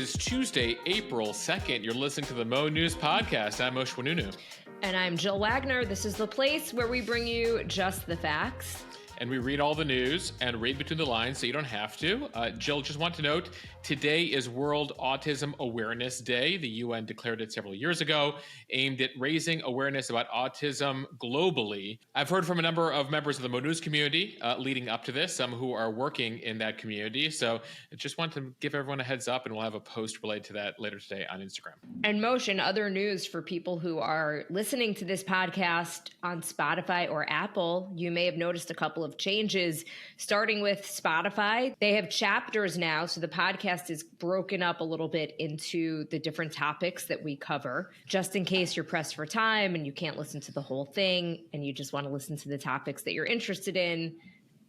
is Tuesday, April 2nd. You're listening to the mo.news podcast. I'm Moshe Wanunu. And I'm Jill Wagner. This is the place where we bring you just the facts. And we read all the news and read between the lines so you don't have to. Jill, just want to note, today is World Autism Awareness Day. The UN declared it several years ago, aimed at raising awareness about autism globally. I've heard from a number of members of the mo.news community leading up to this, some who are working in that community. So I just want to give everyone a heads up, and we'll have a post related to that later today on Instagram. And Moshe, and other news for people who are listening to this podcast on Spotify or Apple, you may have noticed a couple of changes, starting with Spotify. They have chapters now, so the podcast is broken up a little bit into the different topics that we cover, just in case you're pressed for time and you can't listen to the whole thing and you just want to listen to the topics that you're interested in.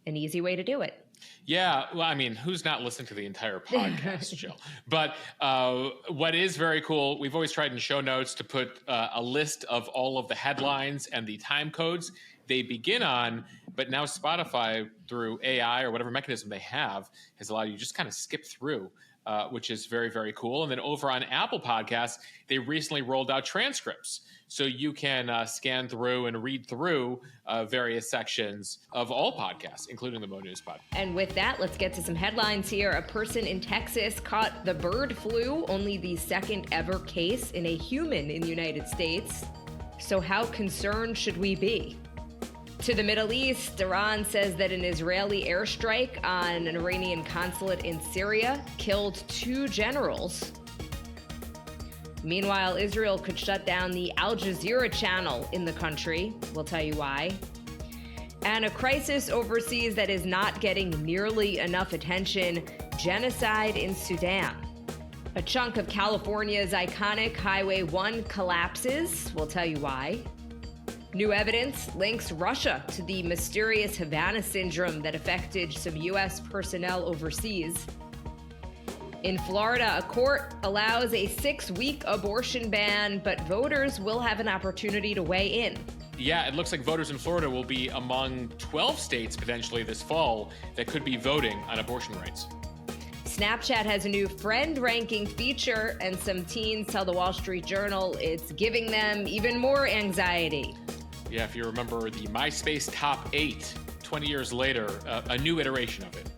An easy way to do it. Yeah, well, I mean, who's not listening to the entire podcast, Jill? But what is very cool, we've always tried in show notes to put a list of all of the headlines and the time codes they begin on, but now Spotify, through AI or whatever mechanism they have, has allowed you to just kind of skip through, which is very, very cool. And then over on Apple Podcasts, they recently rolled out transcripts. So you can scan through and read through various sections of all podcasts, including the mo.news pod. And with that, let's get to some headlines here. A person in Texas caught the bird flu, only the second ever case in a human in the United States. So how concerned should we be? To the Middle East, Iran says that an Israeli airstrike on an Iranian consulate in Syria killed 2 generals. Meanwhile, Israel could shut down the Al Jazeera channel in the country. We'll tell you why. And a crisis overseas that is not getting nearly enough attention: genocide in Sudan. A chunk of California's iconic Highway 1 collapses. We'll tell you why. New evidence links Russia to the mysterious Havana Syndrome that affected some U.S. personnel overseas. In Florida, a court allows a 6-week abortion ban, but voters will have an opportunity to weigh in. Yeah, it looks like voters in Florida will be among 12 states potentially this fall that could be voting on abortion rights. Snapchat has a new friend ranking feature, and some teens tell the Wall Street Journal it's giving them even more anxiety. Yeah, if you remember the MySpace Top 8, 20 years later, a new iteration of it.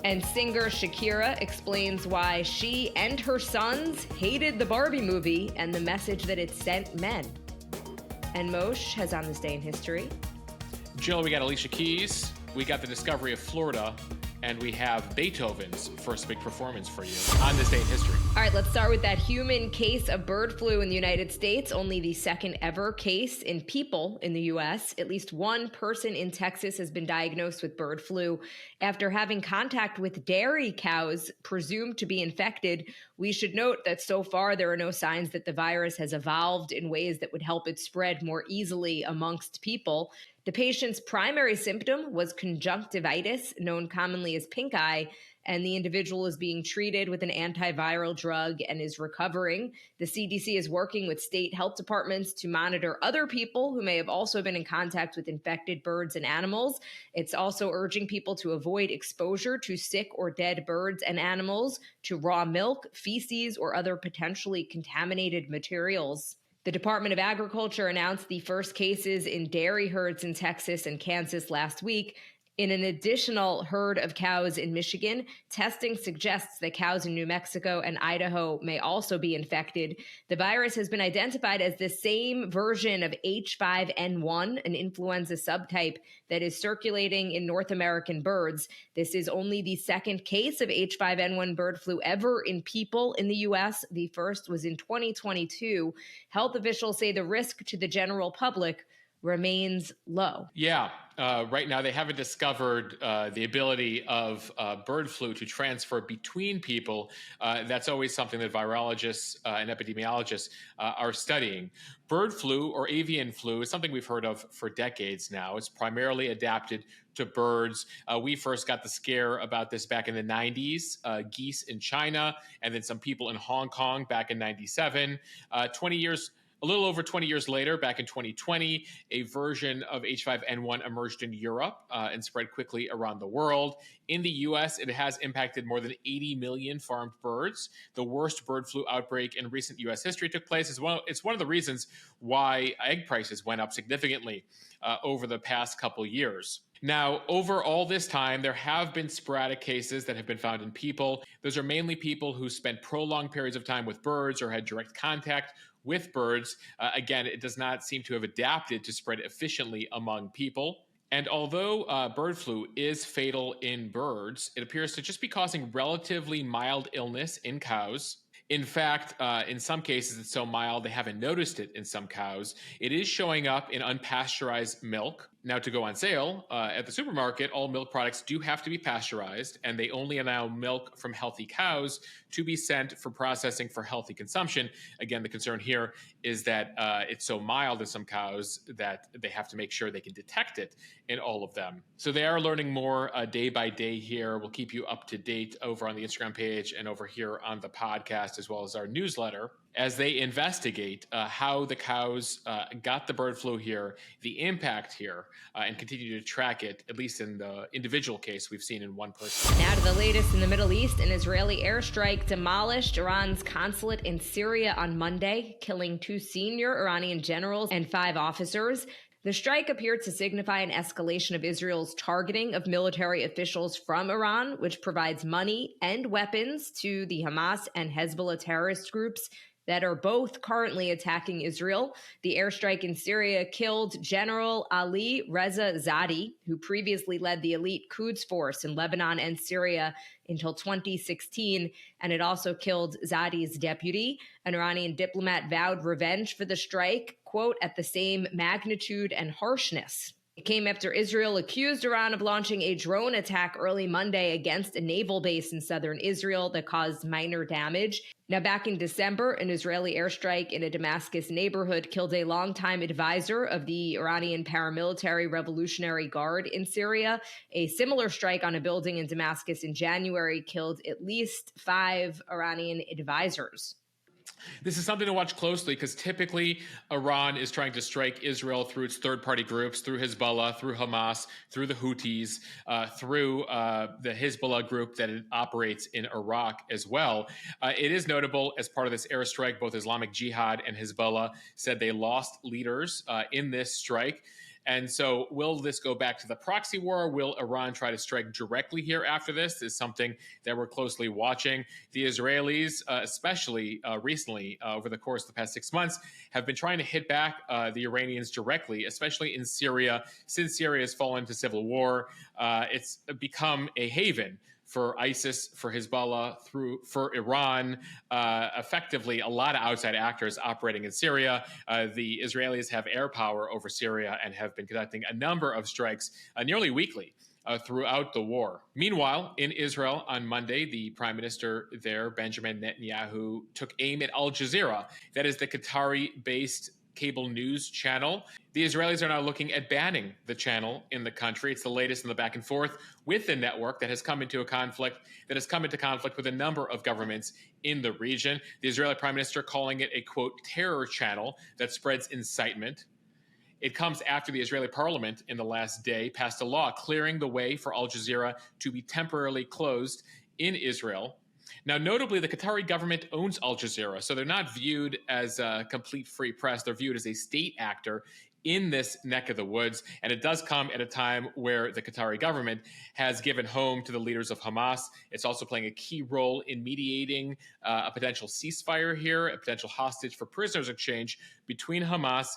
And singer Shakira explains why she and her sons hated the Barbie movie and the message that it sent men. And Moshe has On This Day in History. Jill, we got Alicia Keys, we got the discovery of Florida, and we have Beethoven's first big performance for you on this day in history. All right, let's start with that human case of bird flu in the United States, only the second ever case in people in the U.S. At least one person in Texas has been diagnosed with bird flu after having contact with dairy cows presumed to be infected. We should note that so far there are no signs that the virus has evolved in ways that would help it spread more easily amongst people. The patient's primary symptom was conjunctivitis, known commonly as pink eye, and the individual is being treated with an antiviral drug and is recovering. The CDC is working with state health departments to monitor other people who may have also been in contact with infected birds and animals. It's also urging people to avoid exposure to sick or dead birds and animals, to raw milk, feces, or other potentially contaminated materials. The Department of Agriculture announced the first cases in dairy herds in Texas and Kansas last week. In an additional herd of cows in Michigan, testing suggests that cows in New Mexico and Idaho may also be infected. The virus has been identified as the same version of H5N1, an influenza subtype that is circulating in North American birds. This is only the second case of H5N1 bird flu ever in people in the U.S. The first was in 2022. Health officials say the risk to the general public remains low. Yeah. Right now, they haven't discovered the ability of bird flu to transfer between people. That's always something that virologists and epidemiologists are studying. Bird flu or avian flu is something we've heard of for decades now. It's primarily adapted to birds. We first got the scare about this back in the 90s, geese in China, and then some people in Hong Kong back in 97. 20 years A little over 20 years later, back in 2020, a version of H5N1 emerged in Europe and spread quickly around the world. In the US, it has impacted more than 80 million farmed birds. The worst bird flu outbreak in recent US history took place. It's one of the reasons why egg prices went up significantly over the past couple years. Now, over all this time, there have been sporadic cases that have been found in people. Those are mainly people who spent prolonged periods of time with birds or had direct contact with birds. Again, it does not seem to have adapted to spread efficiently among people. And although bird flu is fatal in birds, it appears to just be causing relatively mild illness in cows. In fact, in some cases, it's so mild they haven't noticed it in some cows. It is showing up in unpasteurized milk. Now, to go on sale at the supermarket, all milk products do have to be pasteurized, and they only allow milk from healthy cows to be sent for processing for healthy consumption. Again, the concern here is that it's so mild in some cows that they have to make sure they can detect it in all of them. So they are learning more day by day here. We'll keep you up to date over on the Instagram page and over here on the podcast, as well as our newsletter, as they investigate how the cows got the bird flu here, the impact here, and continue to track it, at least in the individual case we've seen in one person. Now to the latest in the Middle East. An Israeli airstrike demolished Iran's consulate in Syria on Monday, killing 2 senior Iranian generals and 5 officers. The strike appeared to signify an escalation of Israel's targeting of military officials from Iran, which provides money and weapons to the Hamas and Hezbollah terrorist groups that are both currently attacking Israel. The airstrike in Syria killed General Ali Reza Zadi, who previously led the elite Quds force in Lebanon and Syria until 2016, and it also killed Zadi's deputy. An Iranian diplomat vowed revenge for the strike, quote, at the same magnitude and harshness. It came after Israel accused Iran of launching a drone attack early Monday against a naval base in southern Israel that caused minor damage. Now, back in December, an Israeli airstrike in a Damascus neighborhood killed a longtime advisor of the Iranian paramilitary Revolutionary Guard in Syria. A similar strike on a building in Damascus in January killed at least 5 Iranian advisors. This is something to watch closely because typically Iran is trying to strike Israel through its third-party groups, through Hezbollah, through Hamas, through the Houthis, through the Hezbollah group that it operates in Iraq as well. It is notable as part of this airstrike, both Islamic Jihad and Hezbollah said they lost leaders in this strike. And so will this go back to the proxy war? Will Iran try to strike directly here after this? Is something that we're closely watching. The Israelis, especially recently, over the course of the past 6 months, have been trying to hit back the Iranians directly, especially in Syria. Since Syria has fallen into civil war, it's become a haven for ISIS, for Hezbollah, for Iran, effectively a lot of outside actors operating in Syria. The Israelis have air power over Syria and have been conducting a number of strikes nearly weekly throughout the war. Meanwhile, in Israel on Monday, the prime minister there, Benjamin Netanyahu, took aim at Al Jazeera. That is the Qatari-based cable news channel. The Israelis are now looking at banning the channel in the country. It's the latest in the back and forth with the network that has come into conflict with a number of governments in the region. The Israeli prime minister calling it a, quote, terror channel that spreads incitement. It comes after the Israeli parliament in the last day passed a law clearing the way for Al Jazeera to be temporarily closed in Israel. Now, notably, the Qatari government owns Al Jazeera, so they're not viewed as a complete free press. They're viewed as a state actor in this neck of the woods, and it does come at a time where the Qatari government has given home to the leaders of Hamas. It's also playing a key role in mediating a potential ceasefire here, a potential hostage for prisoners exchange between Hamas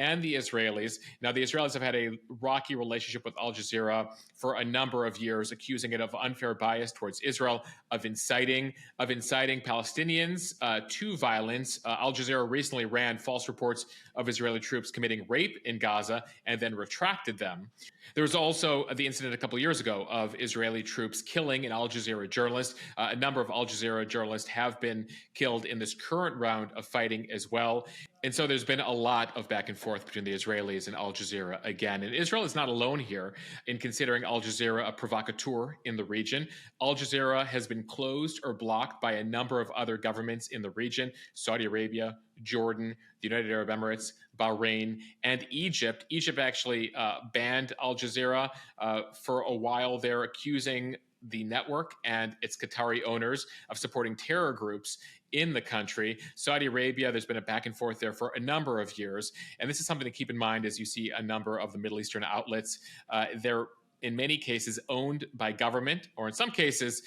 and the Israelis. Now, the Israelis have had a rocky relationship with Al Jazeera for a number of years, accusing it of unfair bias towards Israel, of inciting Palestinians to violence. Al Jazeera recently ran false reports of Israeli troops committing rape in Gaza and then retracted them. There was also the incident a couple of years ago of Israeli troops killing an Al Jazeera journalist. A number of Al Jazeera journalists have been killed in this current round of fighting as well. And so there's been a lot of back and forth between the Israelis and Al Jazeera again. And Israel is not alone here in considering Al Jazeera a provocateur in the region. Al Jazeera has been closed or blocked by a number of other governments in the region: Saudi Arabia, Jordan, the United Arab Emirates, Bahrain, and Egypt. Egypt actually banned Al Jazeera for a while there, accusing the network and its Qatari owners of supporting terror groups in the country. Saudi Arabia, there's been a back and forth there for a number of years. And this is something to keep in mind as you see a number of the Middle Eastern outlets. They're in many cases owned by government, or in some cases,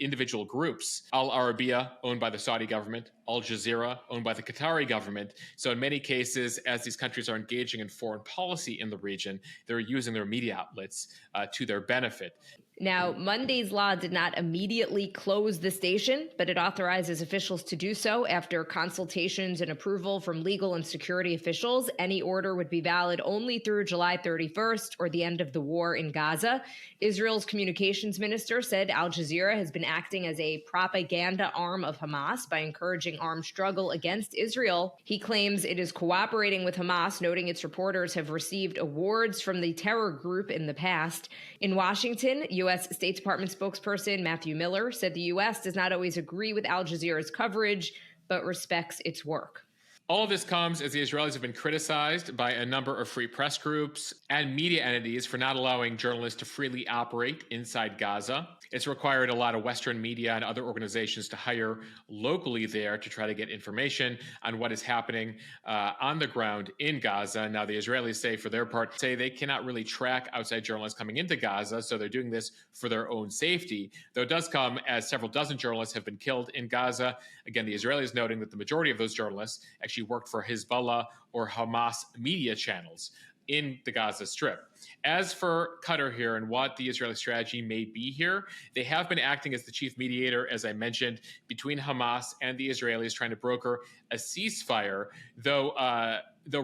individual groups. Al Arabiya, owned by the Saudi government; Al Jazeera, owned by the Qatari government. So in many cases, as these countries are engaging in foreign policy in the region, they're using their media outlets to their benefit. Now, Monday's law did not immediately close the station, but it authorizes officials to do so after consultations and approval from legal and security officials. Any order would be valid only through July 31st, or the end of the war in Gaza. Israel's communications minister said Al Jazeera has been acting as a propaganda arm of Hamas by encouraging armed struggle against Israel. He claims it is cooperating with Hamas, noting its reporters have received awards from the terror group in the past. In Washington, U.S. State Department spokesperson Matthew Miller said the U.S. does not always agree with Al Jazeera's coverage, but respects its work. All of this comes as the Israelis have been criticized by a number of free press groups and media entities for not allowing journalists to freely operate inside Gaza. It's required a lot of Western media and other organizations to hire locally there to try to get information on what is happening on the ground in Gaza. Now, the Israelis say, for their part, say they cannot really track outside journalists coming into Gaza, so they're doing this for their own safety, though it does come as several dozen journalists have been killed in Gaza. Again, the Israelis noting that the majority of those journalists actually worked for Hezbollah or Hamas media channels in the Gaza Strip. As for Qatar here and what the Israeli strategy may be here, they have been acting as the chief mediator, as I mentioned, between Hamas and the Israelis, trying to broker a ceasefire, though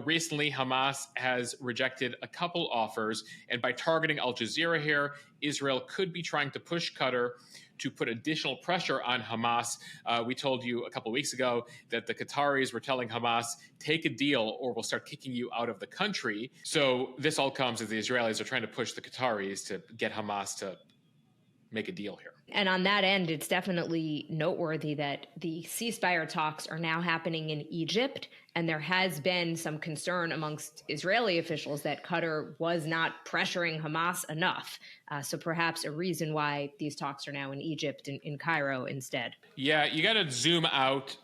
recently Hamas has rejected a couple offers. And by targeting Al Jazeera here, Israel could be trying to push Qatar to put additional pressure on Hamas. We told you a couple of weeks ago that the Qataris were telling Hamas, take a deal or we'll start kicking you out of the country. So this all comes as the Israelis are trying to push the Qataris to get Hamas to make a deal here. And on that end, it's definitely noteworthy that the ceasefire talks are now happening in Egypt. And there has been some concern amongst Israeli officials that Qatar was not pressuring Hamas enough. So perhaps a reason why these talks are now in Egypt and in Cairo instead. Yeah, you got to zoom out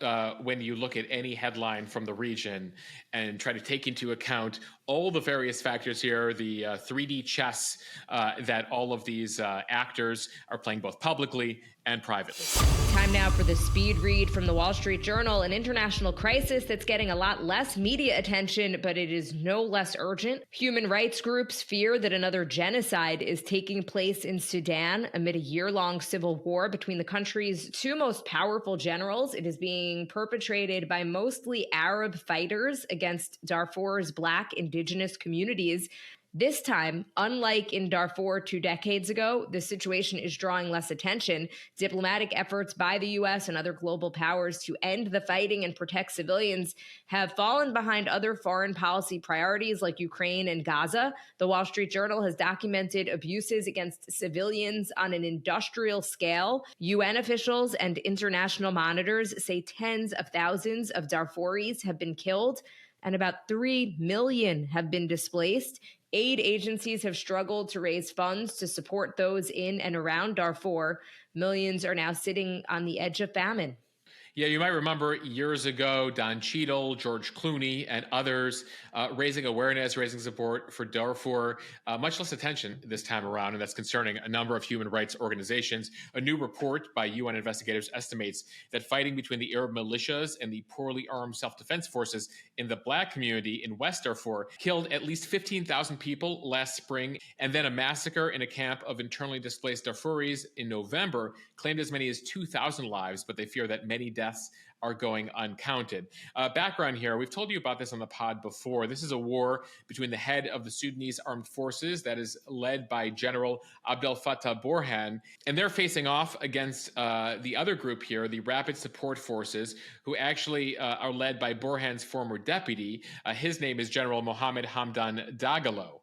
when you look at any headline from the region and try to take into account all the various factors here, the 3D chess that all of these actors are playing both publicly and privately. Time now for the speed read from the Wall Street Journal, an international crisis that's getting a lot less media attention, but it is no less urgent. Human rights groups fear that another genocide is taking place in Sudan amid a year-long civil war between the country's two most powerful generals. It is being perpetrated by mostly Arab fighters against Darfur's Black indigenous communities. This time, unlike in Darfur 2 decades ago, the situation is drawing less attention. Diplomatic efforts by the U.S. and other global powers to end the fighting and protect civilians have fallen behind other foreign policy priorities like Ukraine and Gaza. The Wall Street Journal has documented abuses against civilians on an industrial scale. UN officials and international monitors say tens of thousands of Darfuris have been killed and about 3 million have been displaced. Aid agencies have struggled to raise funds to support those in and around Darfur. Millions are now sitting on the edge of famine. Yeah, you might remember years ago, Don Cheadle, George Clooney, and others raising awareness, raising support for Darfur. Much less attention this time around, and that's concerning a number of human rights organizations. A new report by UN investigators estimates that fighting between the Arab militias and the poorly armed self-defense forces in the Black community in West Darfur killed at least 15,000 people last spring, and then a massacre in a camp of internally displaced Darfuris in November claimed as many as 2,000 lives, but they fear that many deaths deaths are going uncounted. Background here, we've told you about this on the pod before. This is a war between the head of the Sudanese armed forces that is led by General Abdel Fattah Burhan, and they're facing off against the other group here, the Rapid Support Forces, who actually are led by Burhan's former deputy. His name is General Mohammed Hamdan Dagalo.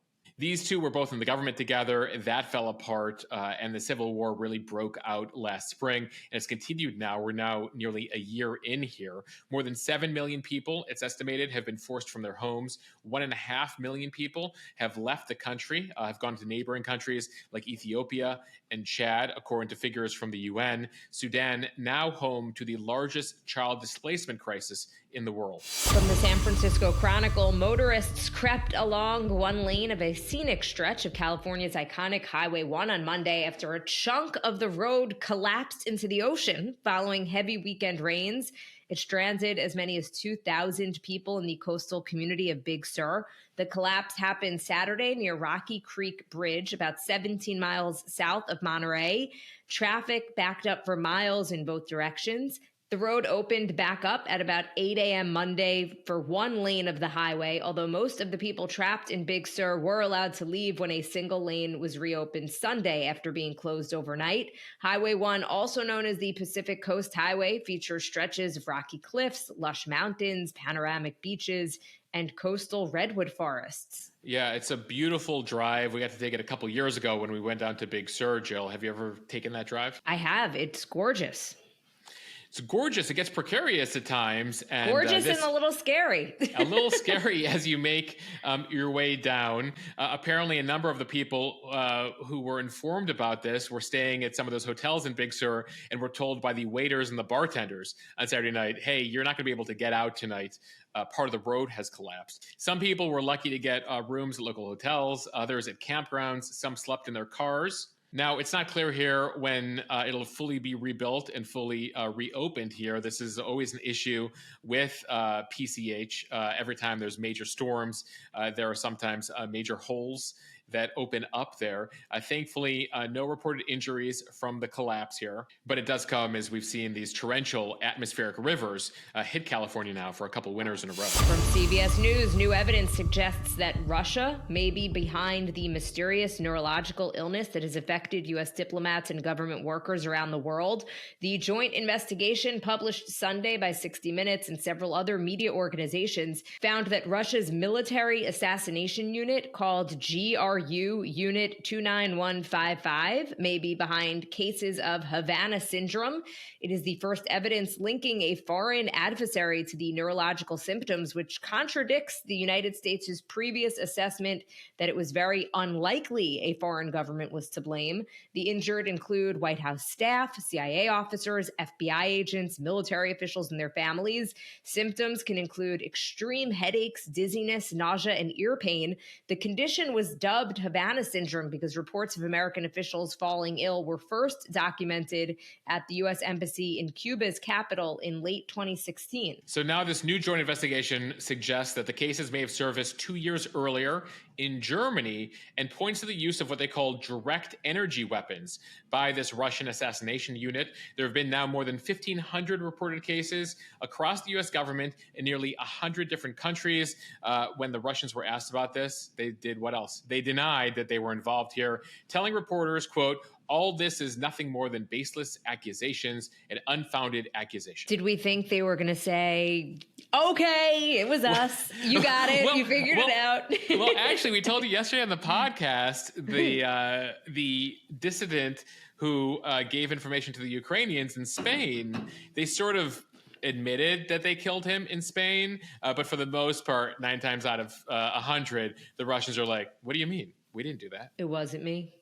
These two were both in the government together. That fell apart, and the civil war really broke out last spring, and it's continued now. We're now nearly a year in here. More than 7 million people, it's estimated, have been forced from their homes. 1.5 million people have left the country, have gone to neighboring countries like Ethiopia and Chad, according to figures from the UN. Sudan now home to the largest child displacement crisis in the world. From the San Francisco Chronicle, motorists crept along one lane of a scenic stretch of California's iconic Highway 1 on Monday after a chunk of the road collapsed into the ocean following heavy weekend rains. It stranded as many as 2,000 people in the coastal community of Big Sur. The collapse happened Saturday near Rocky Creek Bridge, about 17 miles south of Monterey. Traffic backed up for miles in both directions. The road opened back up at about 8 a.m. Monday for one lane of the highway, although most of the people trapped in Big Sur were allowed to leave when a single lane was reopened Sunday after being closed overnight. Highway 1, also known as the Pacific Coast Highway, features stretches of rocky cliffs, lush mountains, panoramic beaches, and coastal redwood forests. Yeah, it's a beautiful drive. We got to take it a couple years ago when we went down to Big Sur. Jill, have you ever taken that drive? I have. It's gorgeous. It's gorgeous. It gets precarious at times. And, gorgeous and a little scary. A little scary as you make your way down. Apparently, a number of the people who were informed about this were staying at some of those hotels in Big Sur and were told by the waiters and the bartenders on Saturday night, hey, you're not going to be able to get out tonight. Part of the road has collapsed. Some people were lucky to get rooms at local hotels, others at campgrounds. Some slept in their cars. Now, it's not clear here when it'll fully be rebuilt and fully reopened here. This is always an issue with PCH. Every time there's major storms, there are sometimes major holes that open up there. Thankfully, no reported injuries from the collapse here, but it does come as we've seen these torrential atmospheric rivers hit California now for a couple winters in a row. From CBS News, new evidence suggests that Russia may be behind the mysterious neurological illness that has affected U.S. diplomats and government workers around the world. The joint investigation published Sunday by 60 Minutes and several other media organizations found that Russia's military assassination unit, called GRU Unit 29155, may be behind cases of Havana Syndrome. It is the first evidence linking a foreign adversary to the neurological symptoms, which contradicts the United States' previous assessment that it was very unlikely a foreign government was to blame. The injured include White House staff, CIA officers, FBI agents, military officials, and their families. Symptoms can include extreme headaches, dizziness, nausea, and ear pain. The condition was dubbed Havana Syndrome because reports of American officials falling ill were first documented at the U.S. Embassy in Cuba's capital in late 2016. So now this new joint investigation suggests that the cases may have surfaced 2 years earlier in Germany and points to the use of what they call direct energy weapons by this Russian assassination unit. There have been now more than 1,500 reported cases across the U.S. government in nearly 100 different countries. When the Russians were asked about this, they did what else? They denied that they were involved here, telling reporters, quote, all this is nothing more than baseless accusations and unfounded accusations. Did we think they were going to say, okay, it was us. You got it. You figured it out. Well, actually, we told you yesterday on the podcast, the dissident who gave information to the Ukrainians in Spain, they sort of admitted that they killed him in Spain. But for the most part, 9 times out of 100, the Russians are like, what do you mean? We didn't do that. It wasn't me.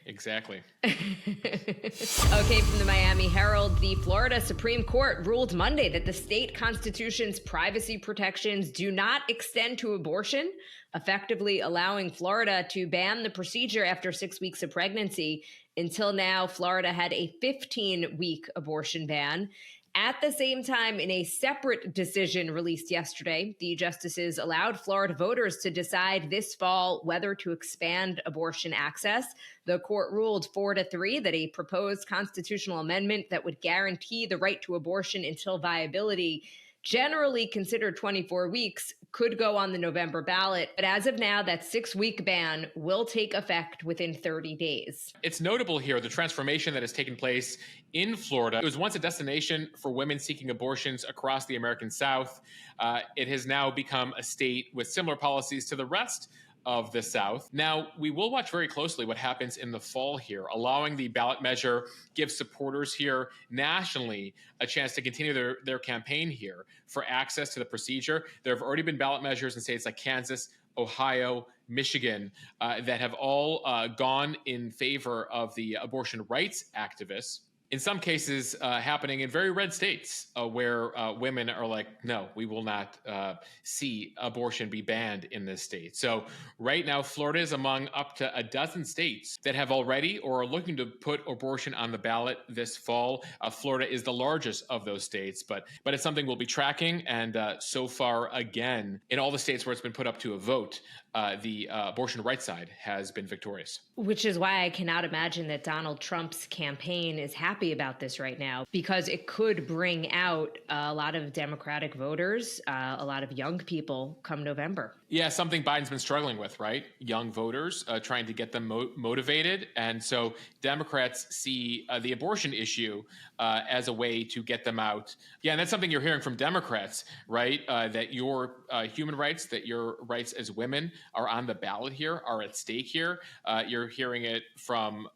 Exactly. Okay, from the Miami Herald, the Florida Supreme Court ruled Monday that the state constitution's privacy protections do not extend to abortion, effectively allowing Florida to ban the procedure after 6 weeks of pregnancy. Until now, Florida had a 15-week abortion ban. At the same time, in a separate decision released yesterday, the justices allowed Florida voters to decide this fall whether to expand abortion access. The court ruled 4-3 that a proposed constitutional amendment that would guarantee the right to abortion until viability, generally considered 24 weeks, could go on the November ballot. But as of now, that 6-week ban will take effect within 30 days. It's notable here, the transformation that has taken place in Florida. It was once a destination for women seeking abortions across the American South. It has now become a state with similar policies to the rest of the South. Now, we will watch very closely what happens in the fall here. Allowing the ballot measure gives supporters here nationally a chance to continue their campaign here for access to the procedure. There have already been ballot measures in states like Kansas, Ohio, Michigan, that have all gone in favor of the abortion rights activists. In some cases, happening in very red states where women are like, no, we will not see abortion be banned in this state. So right now, Florida is among up to a dozen states that have already or are looking to put abortion on the ballot this fall. Florida is the largest of those states, but it's something we'll be tracking. And so far, again, in all the states where it's been put up to a vote, the abortion rights side has been victorious. Which is why I cannot imagine that Donald Trump's campaign is happy about this right now, because it could bring out a lot of Democratic voters, a lot of young people come November. Yeah, something Biden's been struggling with, right? Young voters, trying to get them motivated. And so Democrats see the abortion issue as a way to get them out. Yeah, and that's something you're hearing from Democrats, right? That your human rights, that your rights as women are on the ballot here, are at stake here. You're hearing it from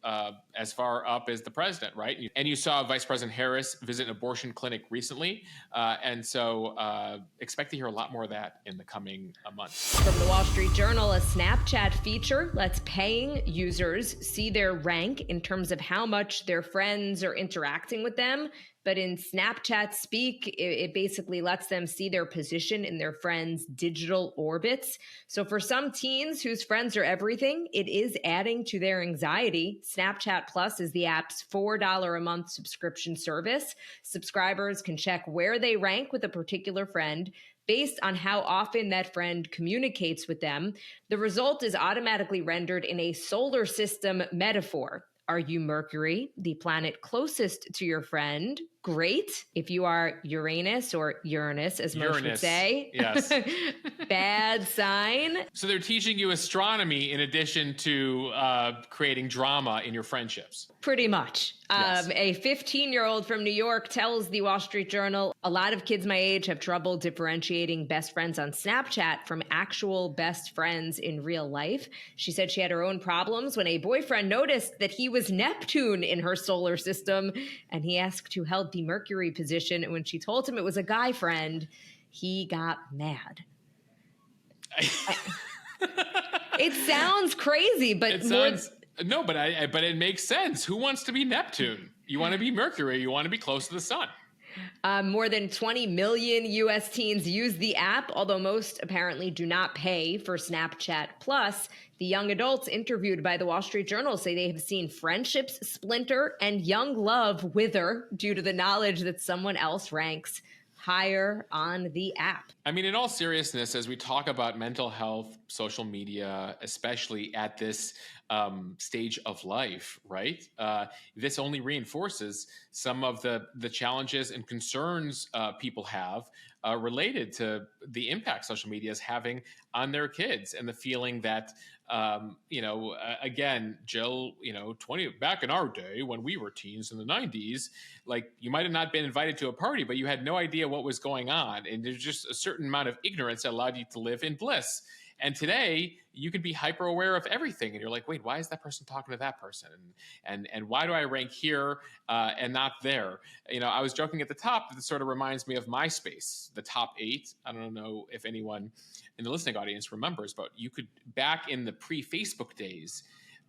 as far up as the president, right? And you saw Vice President Harris visit an abortion clinic recently. And so expect to hear a lot more of that in the coming months. From the Wall Street Journal, a Snapchat feature lets paying users see their rank in terms of how much their friends are interacting with them. But in Snapchat speak, it basically lets them see their position in their friends' digital orbits. So for some teens whose friends are everything, it is adding to their anxiety. Snapchat Plus is the app's $4 a month subscription service. Subscribers can check where they rank with a particular friend based on how often that friend communicates with them. The result is automatically rendered in a solar system metaphor. Are you Mercury, the planet closest to your friend? Great. If you are Uranus or Uranus, as most would say, yes. Bad sign. So they're teaching you astronomy in addition to creating drama in your friendships. Pretty much. Yes. A 15-year-old from New York tells the Wall Street Journal, a lot of kids my age have trouble differentiating best friends on Snapchat from actual best friends in real life. She said she had her own problems when a boyfriend noticed that he was Neptune in her solar system, and he asked to help the Mercury position. And when she told him it was a guy friend, he got mad. It sounds crazy, but no, but it makes sense. Who wants to be Neptune? You want to be Mercury. You want to be close to the sun. More than 20 million U.S. teens use the app, although most apparently do not pay for Snapchat Plus. The young adults interviewed by the Wall Street Journal say they have seen friendships splinter and young love wither due to the knowledge that someone else ranks higher on the app. I mean, in all seriousness, as we talk about mental health, social media, especially at this stage of life, right? This only reinforces some of the challenges and concerns people have related to the impact social media is having on their kids, and the feeling that, again, Jill, 20 back in our day when we were teens in the 90s, like you might have not been invited to a party, but you had no idea what was going on. And there's just a certain amount of ignorance that allowed you to live in bliss. And today you can be hyper aware of everything. And you're like, wait, why is that person talking to that person? And why do I rank here and not there? I was joking at the top that this sort of reminds me of MySpace, the top 8. I don't know if anyone in the listening audience remembers, but you could, back in the pre-Facebook days,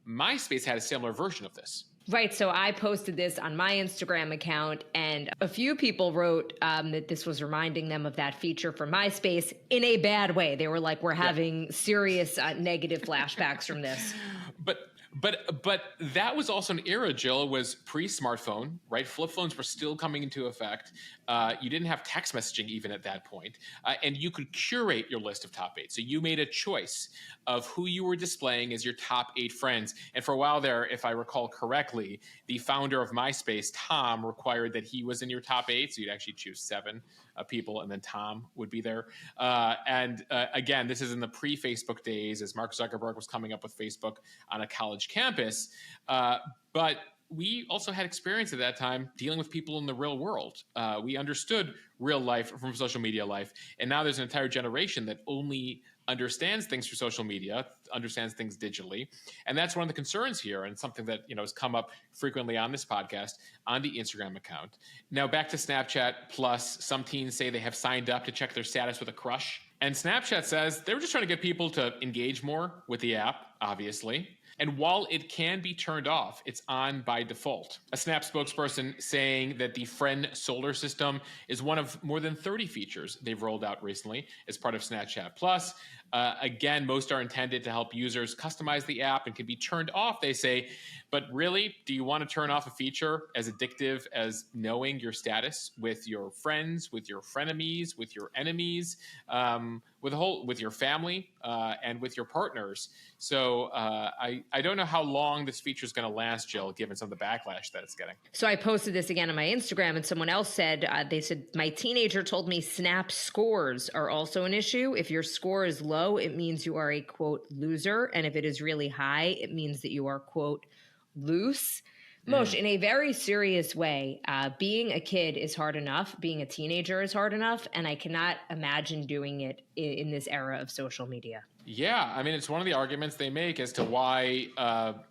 MySpace had a similar version of this. Right. So I posted this on my Instagram account, and a few people wrote that this was reminding them of that feature from MySpace in a bad way. They were like, we're having serious negative flashbacks from this. But that was also an era, Jill. It was pre-smartphone, right? Flip phones were still coming into effect. You didn't have text messaging even at that point. And you could curate your list of top 8. So you made a choice of who you were displaying as your top 8 friends. And for a while there, if I recall correctly, the founder of MySpace, Tom, required that he was in your top 8. So you'd actually choose 7 people, and then Tom would be there. Again, this is in the pre-Facebook days as Mark Zuckerberg was coming up with Facebook on a college campus. But we also had experience at that time dealing with people in the real world. We understood real life from social media life. And now there's an entire generation that only understands things through social media, understands things digitally. And that's one of the concerns here, and something that has come up frequently on this podcast, on the Instagram account. Now back to Snapchat Plus. Some teens say they have signed up to check their status with a crush. And Snapchat says they were just trying to get people to engage more with the app, obviously. And while it can be turned off, it's on by default. A Snap spokesperson saying that the Friend Solar system is one of more than 30 features they've rolled out recently as part of Snapchat Plus. Again, most are intended to help users customize the app and can be turned off, they say. But really, do you want to turn off a feature as addictive as knowing your status with your friends, with your frenemies, with your enemies, with your family, and with your partners? So I don't know how long this feature is going to last, Jill, given some of the backlash that it's getting. So I posted this again on my Instagram, and someone else said, they said, my teenager told me Snap scores are also an issue. If your score is low, it means you are a, quote, loser. And if it is really high, it means that you are, quote, loose. Moshe, in a very serious way, being a kid is hard enough. Being a teenager is hard enough. And I cannot imagine doing it in this era of social media. Yeah, I mean, it's one of the arguments they make as to why,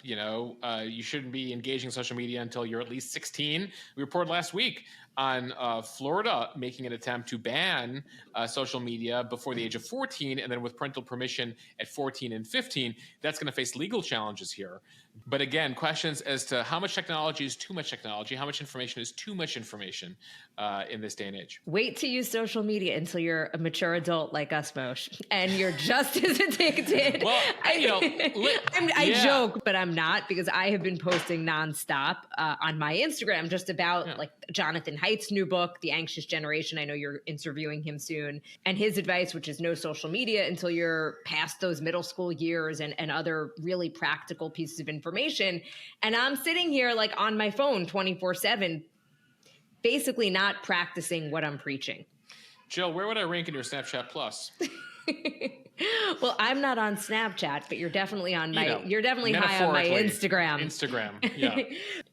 you shouldn't be engaging social media until you're at least 16. We reported last week on Florida making an attempt to ban social media before the age of 14, and then with parental permission at 14 and 15. That's going to face legal challenges here. But again, questions as to how much technology is too much technology, how much information is too much information in this day and age. Wait to use social media until you're a mature adult like us, Moshe, and you're just as addicted. Well, I joke, but I'm not, because I have been posting nonstop on my Instagram just about like Jonathan Haidt's new book, The Anxious Generation. I know you're interviewing him soon, and his advice, which is no social media until you're past those middle school years, and other really practical pieces of information. And I'm sitting here like on my phone 24/7, basically not practicing what I'm preaching. Jill, where would I rank in your Snapchat Plus? Well, I'm not on Snapchat, but you're definitely on my, you're definitely high on my Instagram. Yeah.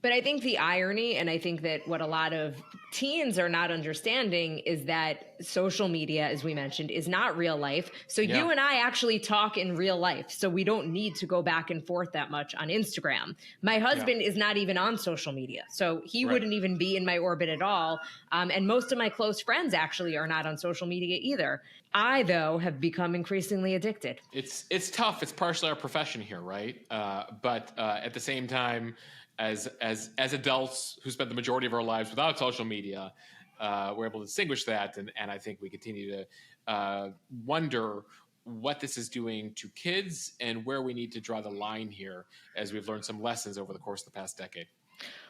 But I think the irony, and I think that what a lot of teens are not understanding, is that social media, as we mentioned, is not real life. So you and I actually talk in real life. So we don't need to go back and forth that much on Instagram. My husband is not even on social media. So he wouldn't even be in my orbit at all. And most of my close friends actually are not on social media either. I, though, have become increasingly addicted. It's tough. It's partially our profession here, right? But at the same time, as adults who spent the majority of our lives without social media, we're able to distinguish that. And I think we continue to wonder what this is doing to kids and where we need to draw the line here, as we've learned some lessons over the course of the past decade.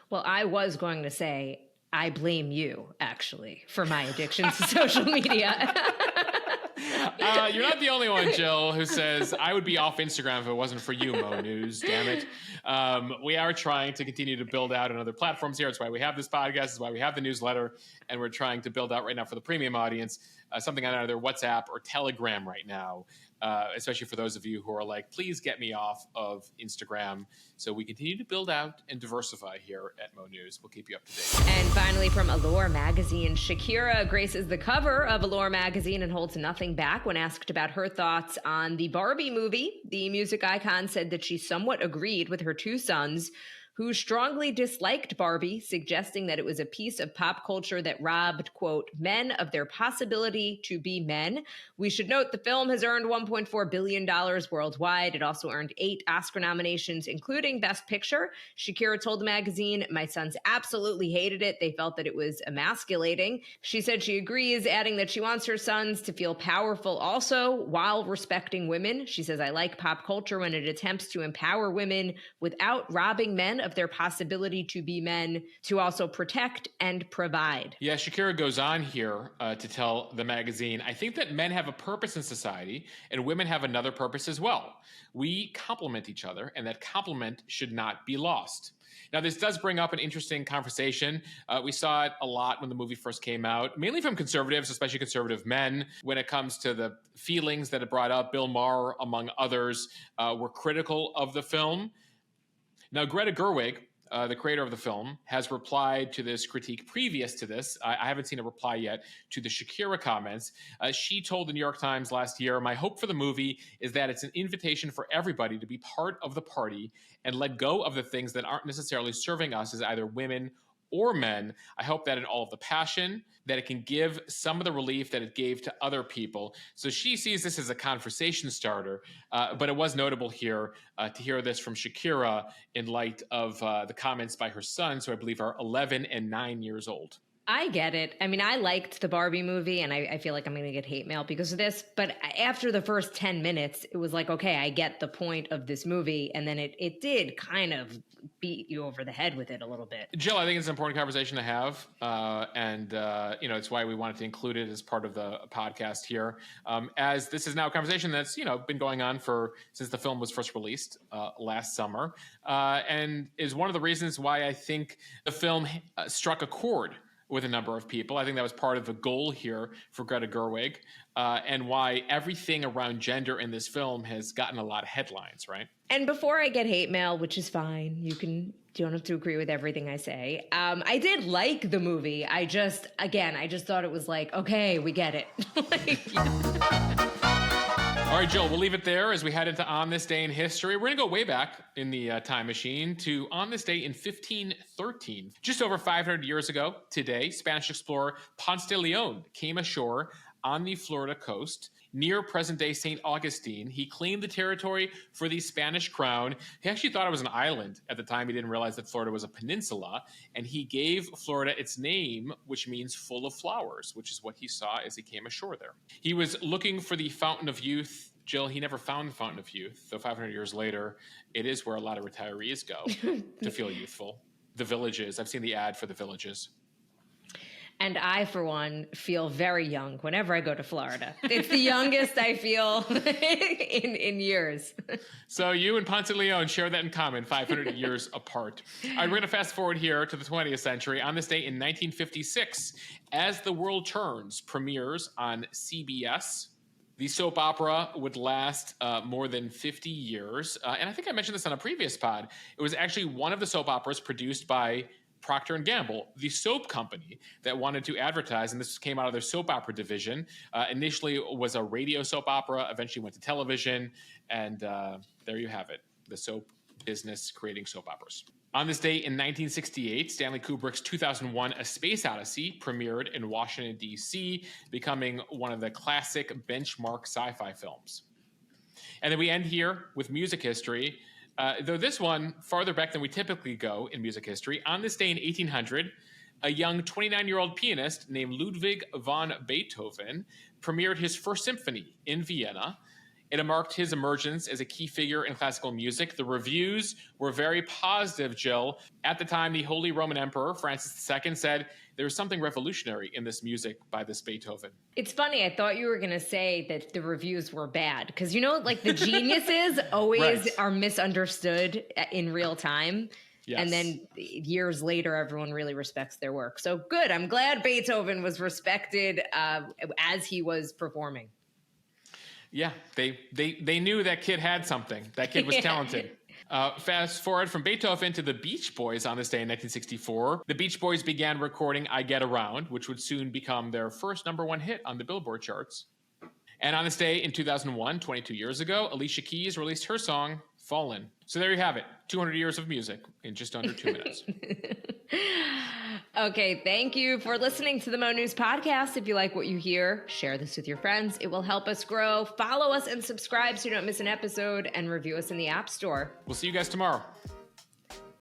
Well, I was going to say, I blame you, actually, for my addiction to social media. You're not the only one, Jill, who says I would be off Instagram if it wasn't for you, mo.news. Damn it. We are trying to continue to build out on other platforms here. It's why we have this podcast. It's why we have the newsletter. And we're trying to build out right now for the premium audience something on either WhatsApp or Telegram right now, especially for those of you who are like, please get me off of Instagram. So we continue to build out and diversify here at Mo News. We'll keep you up to date. And finally, from Allure magazine, Shakira graces the cover of Allure magazine and holds nothing back when asked about her thoughts on the Barbie movie. The music icon said that she somewhat agreed with her two sons, who strongly disliked Barbie, suggesting that it was a piece of pop culture that robbed, quote, men of their possibility to be men. We should note the film has earned $1.4 billion worldwide. It also earned 8 Oscar nominations, including Best Picture. Shakira told the magazine, "My sons absolutely hated it. They felt that it was emasculating." She said she agrees, adding that she wants her sons to feel powerful also while respecting women. She says, "I like pop culture when it attempts to empower women without robbing men of their possibility to be men, to also protect and provide." Yeah, Shakira goes on here to tell the magazine, "I think that men have a purpose in society and women have another purpose as well. We complement each other, and that complement should not be lost." Now, this does bring up an interesting conversation. We saw it a lot when the movie first came out, mainly from conservatives, especially conservative men, when it comes to the feelings that it brought up. Bill Maher, among others, were critical of the film. Now, Greta Gerwig, the creator of the film, has replied to this critique previous to this. I haven't seen a reply yet to the Shakira comments. She told the New York Times last year, "My hope for the movie is that it's an invitation for everybody to be part of the party and let go of the things that aren't necessarily serving us as either women or men. I hope that in all of the passion, that it can give some of the relief that it gave to other people." So she sees this as a conversation starter, but it was notable here to hear this from Shakira in light of the comments by her sons, who I believe are 11 and 9 years old. I get it. I mean, I liked the Barbie movie, and I feel like I'm going to get hate mail because of this. But after the first 10 minutes, it was like, okay, I get the point of this movie. And then it did kind of beat you over the head with it a little bit. Jill, I think it's an important conversation to have. It's why we wanted to include it as part of the podcast here. As this is now a conversation that's, been going on since the film was first released last summer. And is one of the reasons why I think the film struck a chord with a number of people. I think that was part of the goal here for Greta Gerwig, and why everything around gender in this film has gotten a lot of headlines, right? And before I get hate mail, which is fine, you don't have to agree with everything I say. I did like the movie. I just thought it was like, okay, we get it. All right, Jill, we'll leave it there as we head into On This Day in History. We're going to go way back in the time machine to On This Day in 1513. Just over 500 years ago today, Spanish explorer Ponce de Leon came ashore on the Florida coast near present-day St. Augustine. He claimed the territory for the Spanish crown. He actually thought it was an island at the time. He didn't realize that Florida was a peninsula, and he gave Florida its name, which means full of flowers, which is what he saw as he came ashore there. He was looking for the Fountain of Youth. Jill, he never found the Fountain of Youth, though 500 years later, it is where a lot of retirees go to feel youthful. The Villages. I've seen the ad for the Villages. And I, for one, feel very young whenever I go to Florida. It's the youngest I feel in years. So you and Ponce de Leon share that in common, 500 years apart. All right, we're going to fast forward here to the 20th century. On this day in 1956, As the World Turns premieres on CBS. The soap opera would last more than 50 years. And I think I mentioned this on a previous pod. It was actually one of the soap operas produced by Procter & Gamble, the soap company that wanted to advertise, and this came out of their soap opera division. Initially, it was a radio soap opera, eventually went to television, and there you have it, the soap business creating soap operas. On this day in 1968, Stanley Kubrick's 2001 A Space Odyssey premiered in Washington, D.C., becoming one of the classic benchmark sci-fi films. And then we end here with music history. Though this one, farther back than we typically go in music history, on this day in 1800, a young 29-year-old pianist named Ludwig van Beethoven premiered his first symphony in Vienna. It marked his emergence as a key figure in classical music. The reviews were very positive, Jill. At the time, the Holy Roman Emperor, Francis II, said there was something revolutionary in this music by this Beethoven. It's funny. I thought you were going to say that the reviews were bad because, the geniuses always are misunderstood in real time. Yes. And then years later, everyone really respects their work. So good. I'm glad Beethoven was respected as he was performing. Yeah, they knew that kid had something. That kid was talented. Fast forward from Beethoven to the Beach Boys on this day in 1964. The Beach Boys began recording I Get Around, which would soon become their first #1 hit on the Billboard charts. And on this day in 2001, 22 years ago, Alicia Keys released her song, fallen. So there you have it. 200 years of music in just under 2 minutes. Okay, thank you for listening to the Mo News podcast. If you like what you hear, share this with your friends. It will help us grow. Follow us and subscribe so you don't miss an episode, and review us in the App Store. We'll see you guys tomorrow.